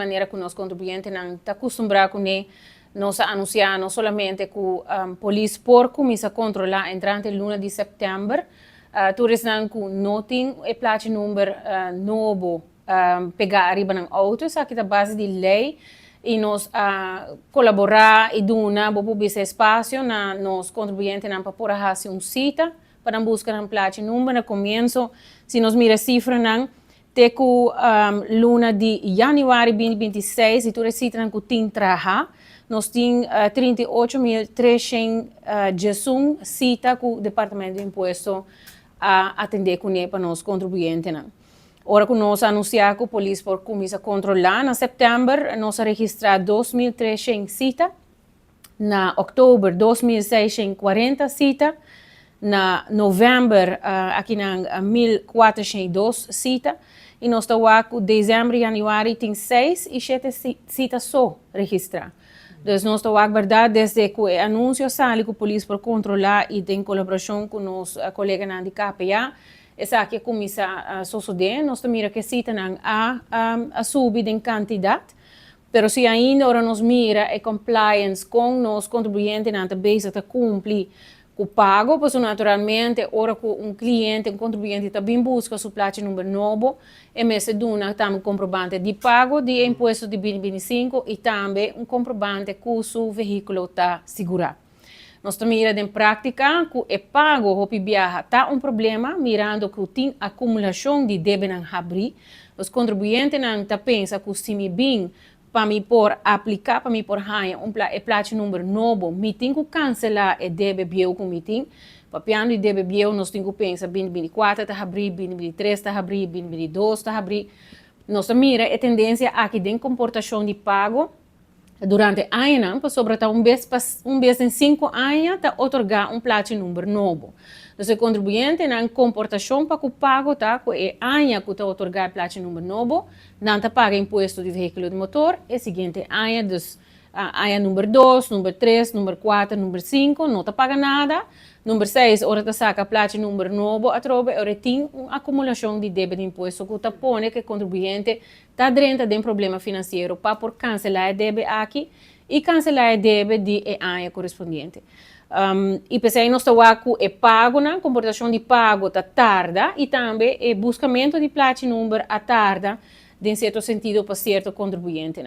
maneira que nós contribuintes não está acostumbrados com nós anunciar não somente que a polícia por começar a controlar entrante luna de setembro, todos não que não tem a placa número novo pegar arriba ng auto, sa kita base de lei e nós colaborar e donar para esse espaço na nós contribuintes não para pôr um cita para buscar um placa número no começo, se nós mira cifra não teco luna de januário 2026 e tu recita que tem trabalho nós temos 38.300 cita com o Departamento de Imposto a atender com ele para nós contribuintes. Ora que nós anunciamos que a polícia por começar a controlar, em setembro nós registramos 2.300 cita, na outubro 2.640 cita, na novembro aqui na 1.402 cita, e nós estamos com dezembro e januário tem 6 e 7 citas só registradas. Então, nós estamos aguardando desde que o anúncio saiu que a polícia por controlar e em colaboração com os colegas de KPA, essa aqui começa a suceder, nós estamos que cita a subir em quantidade, mas se ainda ora nós mira a compliance com os contribuintes na base de cumprir o pago, pois naturalmente, ora que cliente, contribuinte também busca sua placa número novo, e mesmo duna também comprovante de pago de imposto de 2025 e também comprovante que o seu veículo está segurado. Nós estamos mirando em prática que o pago de viagem está problema, mirando que tem acumulação de débito em abrir. Os contribuintes não pensam que se me bem para me por aplicar, para me por ganhar placa número novo, me tenho que cancelar o débito biel que me tenho. Papiando o débito biel, nós temos que pensar 2024 está abrir, 2023 está abrir, 2022 está abrir. Nós miramos a tendência aqui de comportação de pago durante anos, sobretudo um vez em 5 anos, está otorgar placa número novo. Então, o contribuinte na comportação para o pago, tá, que é ano que está otorgar placa número novo, não está paga imposto de veículo de motor, e seguinte ano, dus, ano número 2, número 3, número 4, número 5, não está paga nada. Número 6, ora está saca placa número novo, a trobe, ora tem uma acumulação de débito de imposto que está pone que o contribuinte está dentro de um problema financeiro para por cancelar o débito aqui e cancelar o débito de ano correspondente. E pensei nós estamos com o pago, na comportação de pago está tarda e também o buscamento de placa número a tarda, em certo sentido, para certo contribuinte.